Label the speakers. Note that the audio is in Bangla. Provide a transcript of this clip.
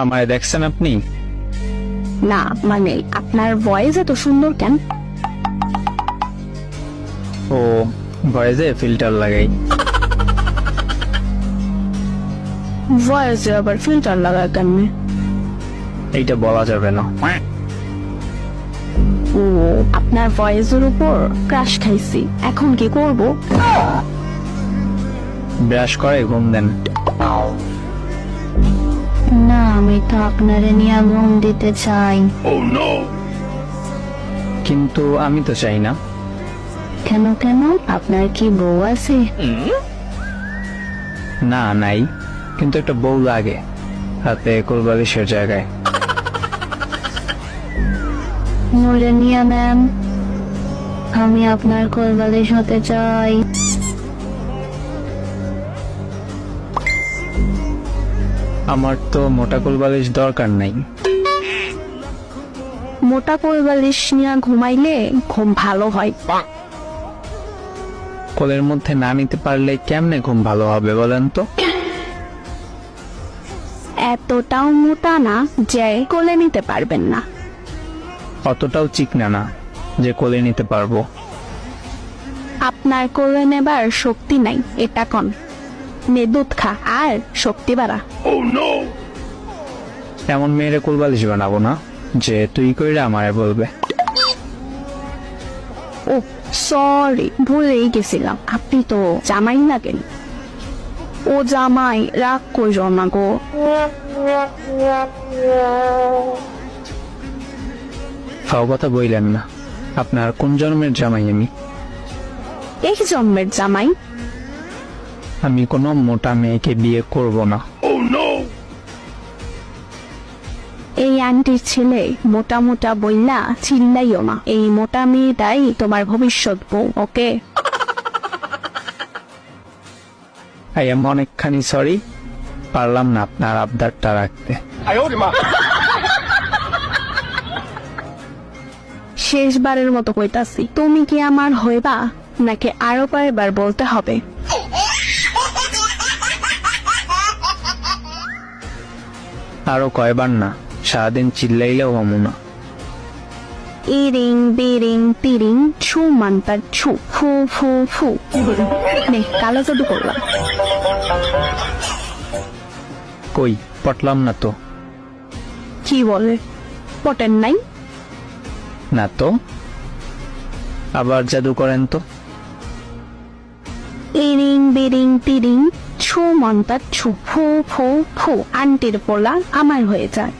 Speaker 1: আমায় দেখছেন আপনি?
Speaker 2: না মানে আপনার ভয়েস এত সুন্দর কেন?
Speaker 1: ও ভয়েসে ফিল্টার লাগাই।
Speaker 2: ভয়েসে আবার ফিল্টার লাগায় কেন?
Speaker 1: এইটা বলা যাবে না।
Speaker 2: ও আপনার ভয়েসের উপর ক্রাশ খাইছি, এখন কি করব?
Speaker 1: ব্রাশ করে ঘুম দেন।
Speaker 2: না আমি তো আপনারে নিয়ে ঘুম দিতে চাই।
Speaker 1: কিন্তু আমি তো চাই না।
Speaker 2: কেন কেন, আপনার কি বউ আছে?
Speaker 1: না নাই, কিন্তু একটা বউ লাগে হাতে কোলবালিশের জায়গায়।
Speaker 2: মোরে নিয়ে নেন, আমি আপনার কোলবালিশ হতে চাই।
Speaker 1: আমার তো মোটা কোলবালিশ দরকার নাই।
Speaker 2: মোটা কোলবালিশ নিয়ে ঘুমাইলে ঘুম ভালো হয়।
Speaker 1: কোলের মধ্যে না নিতে পারলে কেমনে ঘুম ভালো হবে বলেন তো?
Speaker 2: এতটাও মোটা না যে কোলে নিতে পারবেন না।
Speaker 1: অতটাও চিকনা না যে কোলে নিতে পারবো।
Speaker 2: আপনার কোলে নেবার শক্তি নাই, এটা কোন নে দুধ খা আর শক্তি বাড়া।
Speaker 1: এমন মেয়েরে কোলবালিশ বানাবো না যে তুই কইরা আমারে বলবে।
Speaker 2: ও সরি, ভুলেই গেছিলাম, আপনি তো জামাই লাগেন। ও জামাই, রাগ কইর না গো।
Speaker 1: ফাও কথা বইলেন না। আপনার কোন জন্মের জামাই আমি?
Speaker 2: এই জন্মের জামাই।
Speaker 1: আমি কোনো মোটা মেয়েকে বিয়ে করব না।
Speaker 2: এই আন্টির ছেলে মোটা মোটা বইলা চিল্লাইও না, এই মোটা মেয়েটাই তোমার ভবিষ্যৎ বউ, ওকে?
Speaker 1: আই এম অনেকখানি সরি, পারলাম না আপনার আবদারটা রাখতে।
Speaker 2: শেষবারের মতো কইতাছি, তুমি কি আমার হইবা নাকি আরো কয়েকবার বলতে হবে?
Speaker 1: আরো কয়বার না, সারাদিন চিল্লাইলেও হমু না।
Speaker 2: ইরিং বিরিং তিরিং ছু মান্তার ছু ফু ফু ফু। নে কালো জাদু করলাম।
Speaker 1: কই পটলাম না তো।
Speaker 2: কি বলে, পটেন নাই?
Speaker 1: না তো, আবার জাদু করেন তো।
Speaker 2: ইরিং বিরিং তিরিং ছু মান্তার ছু ফু ফু ফু। আন্টির পোলা আমার হয়ে যায়।